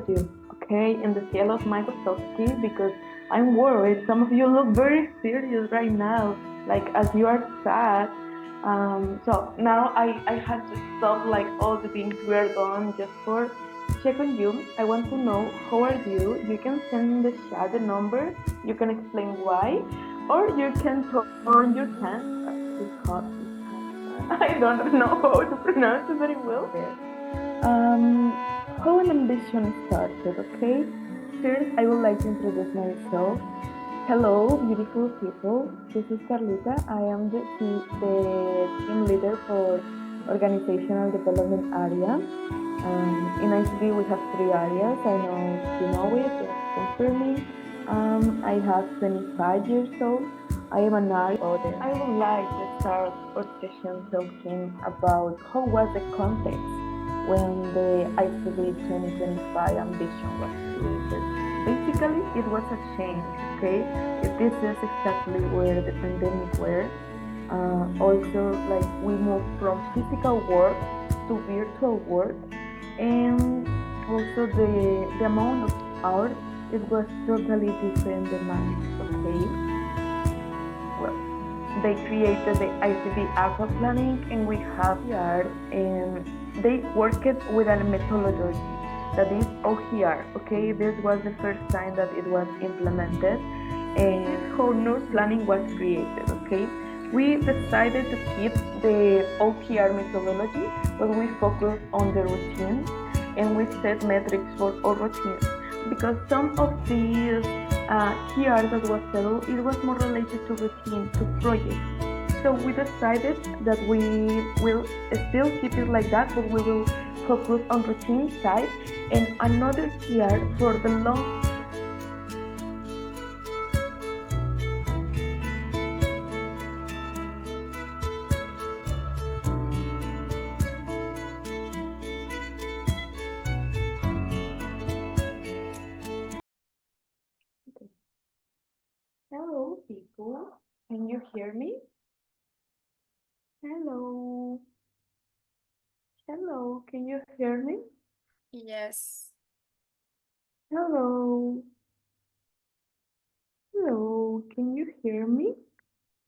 are you? Okay, in the scale of Microsoft because I'm worried. Some of you look very serious right now, like as you are sad. So now I had to stop like all the things we are done just for check on you. I want to know how are you. You can send in the chat the number. You can explain why, or you can turn your hand. It's hot. It's hot. I don't know how to pronounce it very well. How an ambition started, okay? First, I would like to introduce myself. Hello, beautiful people. This is Carlita. I am the team leader for organizational development area. In ICB, we have three areas. I know you know it, just confirming. I have 25 years old. I am an artist. I would like to start our session talking about how was the context when the ICB 2025 ambition was created. Basically, it was a change, okay? This is exactly where the pandemic were. Also, like we moved from physical work to virtual work, and also the amount of hours, it was totally different demands, okay? Well, they created the ICD alpha planning, and we have here, and they worked with a methodology that is OKR, okay? This was the first time that it was implemented, and how nurse planning was created, okay? We decided to keep the OKR methodology, but we focused on the routines, and we set metrics for all routines, because some of these KR that was settled, it was more related to routine, to projects. So we decided that we will still keep it like that, but we will focus on routine side, and another KR for the long. Hello, people. Can you hear me? Hello. Hello. Can you hear me? Yes. Hello. Hello. Can you hear me?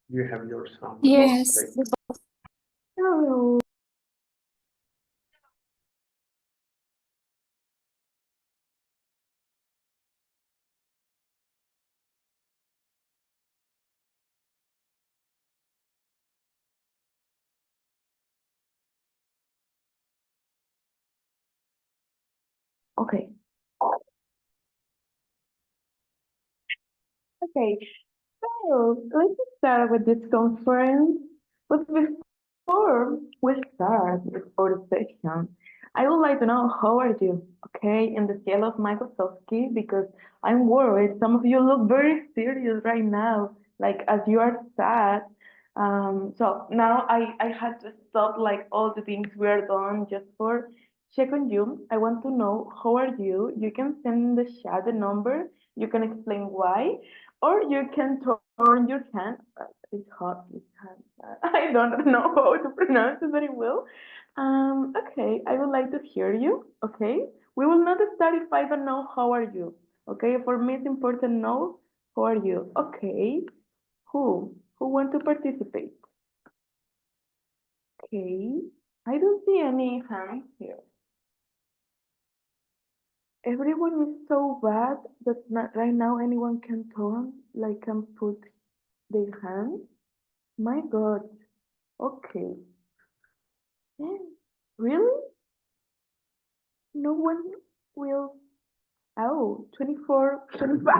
You have your sound. Yes. Hello. Okay. Okay. So let's start with this conference. But before we start with our session, I would like to know how are you? Okay, in the scale of Microsoft Key, because I'm worried. Some of you look very serious right now, like as you are sad. So now I had to stop like all the things we are done just for check on you. I want to know how are you? You can send in the chat the number. You can explain why, or you can turn your hand. It's hot. It's hot. I don't know how to pronounce it very well. Okay, I would like to hear you. Okay, we will not start if I don't know how are you. Okay, for me it's important to know how are you. Okay, who want to participate? Okay, I don't see any hands here. Everyone is so bad that not right now anyone can turn, like can put their hand. My God. Okay. Yeah. Really? No one will. Oh, 24, 25,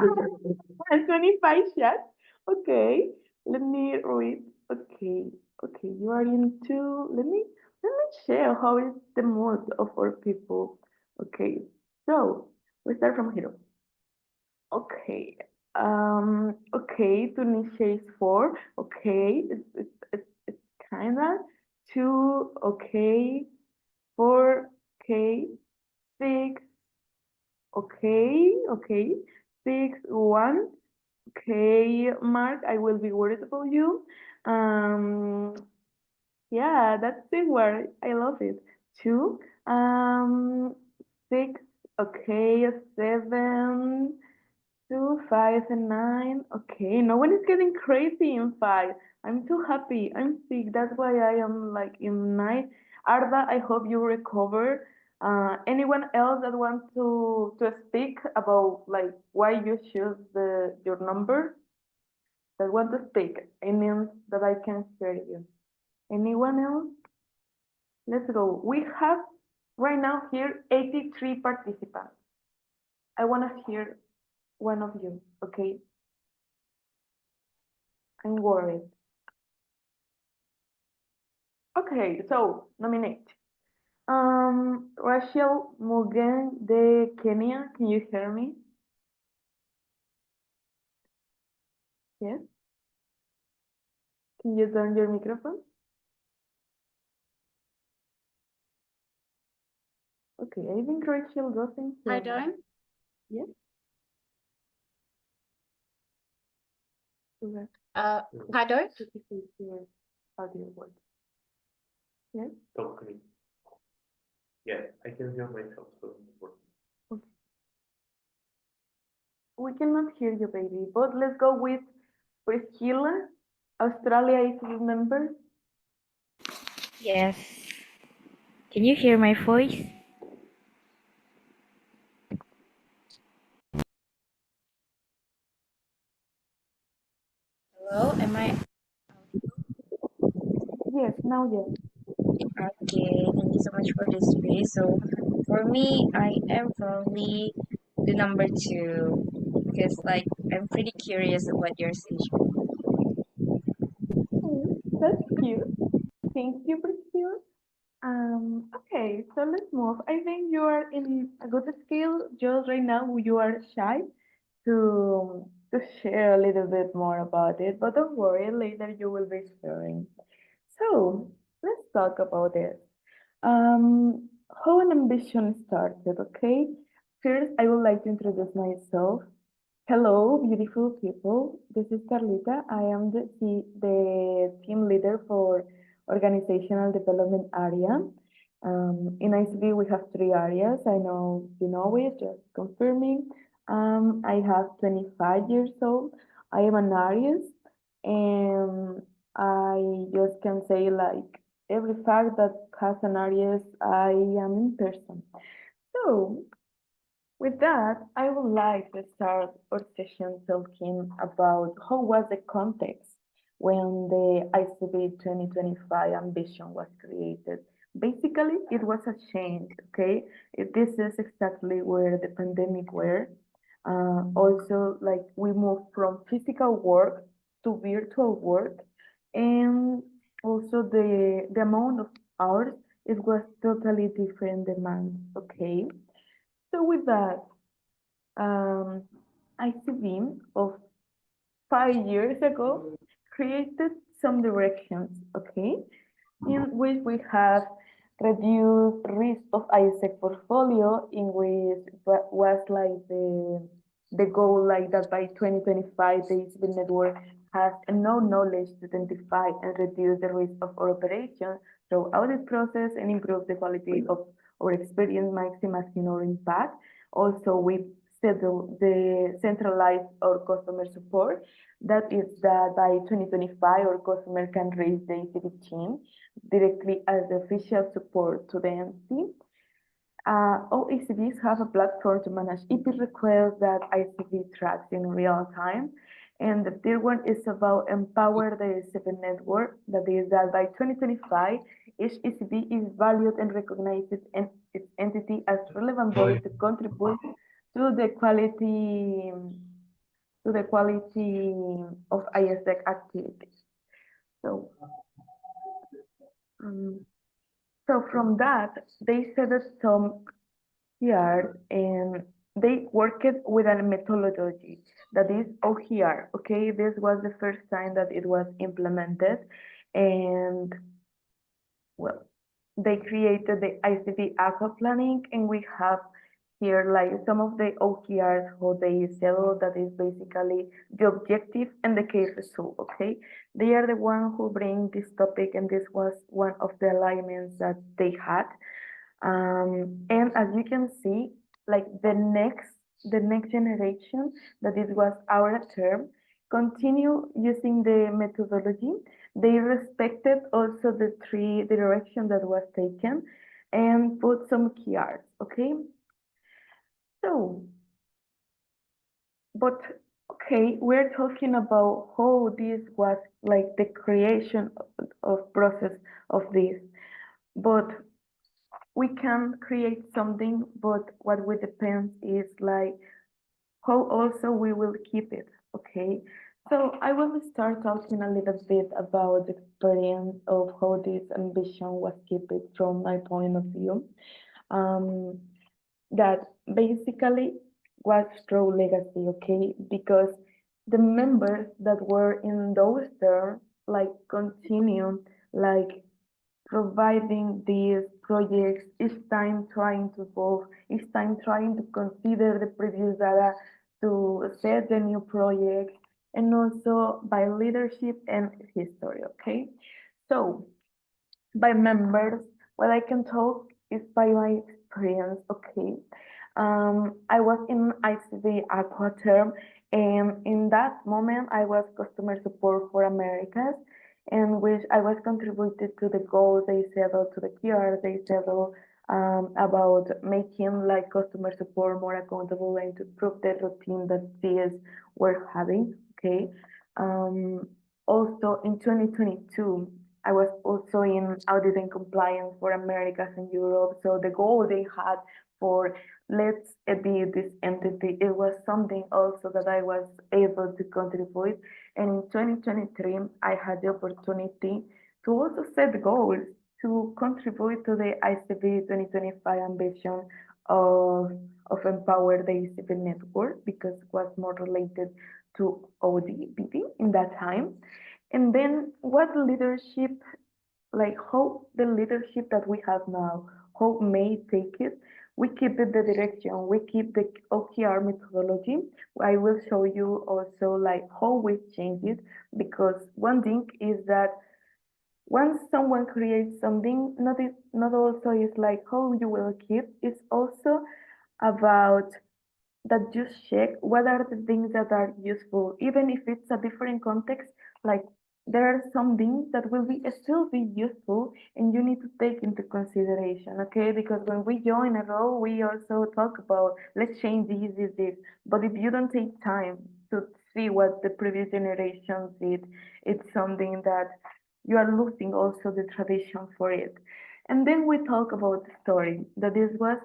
and 25 shots. Okay. Let me read. Okay. Okay. You are into. Let me share how is the mood of our people. Okay. So we start from here. Okay. Okay, Tunisia is four. Okay, it's kinda two. Okay, four. Okay, six. Okay, six, one. Okay, Mark, I will be worried about you. Um, yeah, that's the word. I love it. Two. Six. Okay, 7, 2, 5, and 9. Okay, no one is getting crazy in 5. I'm too happy. I'm sick. That's why I am like in 9. Arda, I hope you recover. Anyone else that wants to speak about like why you choose your number? That want to speak? It means that I can hear you. Anyone else? Let's go. We have right now here 83 participants. I want to hear one of you, okay? I'm worried. Okay, so nominate. Rachel Mugen de Kenya, can you hear me? Yes? Can you turn your microphone? Okay, I think Rachel doesn't hear Hi, me. Dawn. Yes? Correct. Hi, Dawn. So if you hear audio word. Yes? Talk to me. Yeah, I can hear myself, so it's working. Okay. We cannot hear you, baby, but let's go with Priscilla. Australia is his member. Yes. Can you hear my voice? Hello, am I Yes, now yes. okay? Thank you so much for this space. So, for me, I am probably the number two because, like, I'm pretty curious what your stage. Oh, that's cute. Thank you, Priscilla. Okay, so let's move. I think you are in a good skill. Just right now, you are shy to share a little bit more about it, but don't worry, later you will be sharing. So let's talk about it. How an ambition started, okay? First, I would like to introduce myself. Hello, beautiful people. This is Carlita. I am the team leader for organizational development area. In ICB, we have three areas. I know you know it, just confirming. I have 25 years old. I am an Aries, and I just can say like every fact that has an Aries, I am in person. So with that, I would like to start our session talking about how was the context when the ICB 2025 ambition was created. Basically, it was a change, okay? This is exactly where the pandemic were. Also, like we moved from physical work to virtual work, and also the amount of hours, it was totally different demand, okay? So with that, um, ICB of 5 years ago created some directions, okay, in which we have reduced risk of ISEC portfolio, in which was like the goal, like that by 2025, the ICB network has enough knowledge to identify and reduce the risk of our operation through audit process and improve the quality of our experience, maximizing our impact. Also, we settle the centralized our customer support. That is that by 2025, our customer can reach the ECB team directly as the official support to the MC. All ECBs have a platform to manage EP requests that ICB tracks in real time. And the third one is about empower the ECB network. That is that by 2025, each ECB is valued and recognizes its entity as relevant body to contribute to the quality of ISEC activities. So, um, so from that, they set some here and they worked with a methodology that is OKR. Okay, this was the first time that it was implemented, and well, they created the ICT aqua planning, and we have here like some of the OKRs how they settle, that is basically the objective and the key result. Okay, they are the one who bring this topic, and this was one of the alignments that they had. And as you can see, like the next generation, that it was our term, continue using the methodology. They respected also the three direction that was taken and put some keywords, okay? So, but okay, we're talking about how this was like the creation of process of this, but we can create something, but what we depend is like how also we will keep it, okay? So I will start talking a little bit about the experience of how this ambition was kept from my point of view. Um, that basically was through legacy, okay? Because the members that were in those terms like continue like providing these projects each time trying to evolve, each time trying to consider the previous data to set the new projects, and also by leadership and history, okay? So by members, what I can talk is by my experience, okay? I was in ICV Aqua term, and in that moment, I was customer support for Americas, in which I was contributed to the goals they settled, to the QR they settled, about making like customer support more accountable and to improve the routine that CS were having, okay? Um, Also in 2022, I was also in audit and compliance for Americas and Europe. So the goal they had for let's be this entity, it was something also that I was able to contribute. And in 2023, I had the opportunity to also set goals to contribute to the ICB 2025 ambition of, of empower the ICB network because it was more related to ODPD in that time. And then what leadership, like how the leadership that we have now, how may take it, we keep it the direction, we keep the OKR methodology. I will show you also like how we change it, because one thing is that once someone creates something, not also is like how you will keep, it's also about that just check what are the things that are useful, even if it's a different context, like there are some things that will be still be useful and you need to take into consideration, okay? Because when we join a role, we also talk about let's change this, but if you don't take time to see what the previous generations did, it's something that you are losing also the tradition for it. And then we talk about the story that this was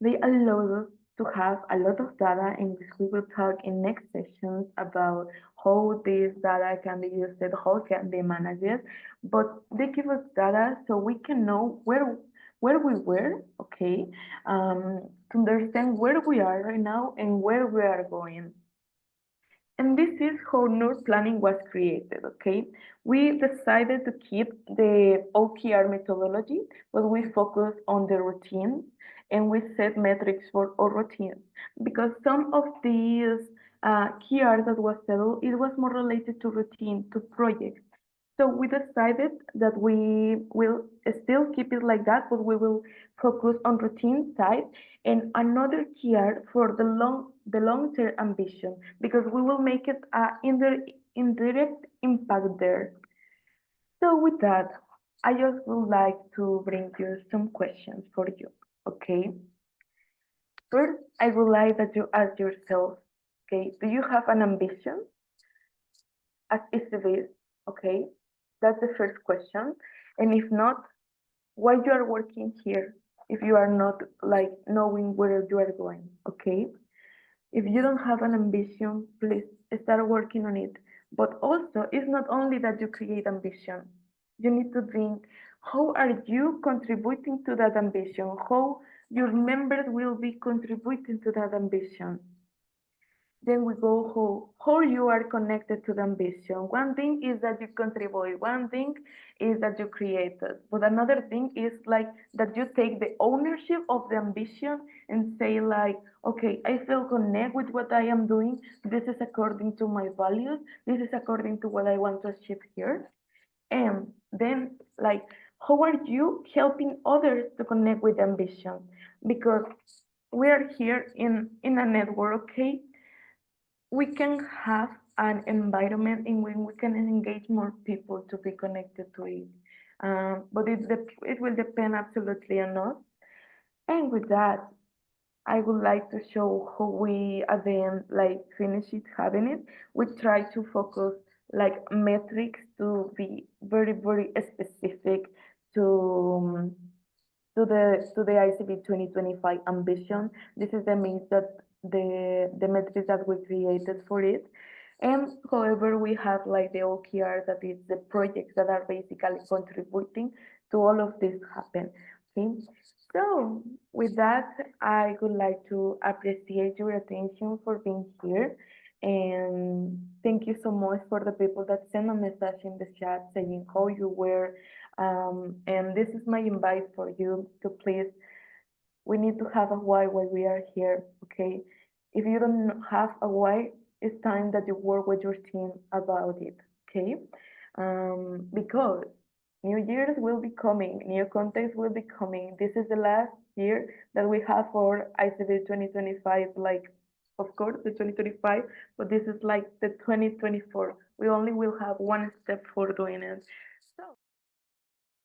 they allow us to have a lot of data in which we will talk in next sessions about how this data can be used, how it can be managed. But they give us data so we can know where we were, okay, to understand where we are right now and where we are going. And this is how NUR planning was created, okay? We decided to keep the OKR methodology, but we focused on the routine and we set metrics for our routines because some of these KRs that was settled, it was more related to routine, to projects. So we decided that we will still keep it like that, but we will focus on routine side and another tier for the long-term ambition because we will make it a indirect impact there. So with that, I just would like to bring you some questions for you. Okay. First, I would like that you ask yourself, okay, do you have an ambition? As is this, okay? That's the first question. And if not, why you are working here if you are not like knowing where you are going, okay? If you don't have an ambition, please start working on it. But also, it's not only that you create ambition. You need to think, how are you contributing to that ambition? How your members will be contributing to that ambition? Then we go how you are connected to the ambition. One thing is that you contribute, one thing is that you create it, but another thing is like that you take the ownership of the ambition and say like, okay, I feel connect with what I am doing. This is according to my values. This is according to what I want to achieve here. And then like, how are you helping others to connect with ambition? Because we are here in a network, okay? We can have an environment in which we can engage more people to be connected to it. But it will depend absolutely on us. And with that, I would like to show how we at the end like finish it having it. We try to focus like metrics to be very, very specific to to the ICB 2025 ambition. This is the means that the metrics that we created for it. And however, we have like the OKR, that is the projects that are basically contributing to all of this happen. Okay. So with that, I would like to appreciate your attention for being here. And thank you so much for the people that sent a message in the chat saying how you were, and this is my invite for you to please, we need to have a why while we are here, okay? If you don't have a why, it's time that you work with your team about it, okay? Because new years will be coming, new context will be coming. This is the last year that we have for ICB 2025, like, of course, the 2025, but this is like the 2024. We only will have one step for doing it.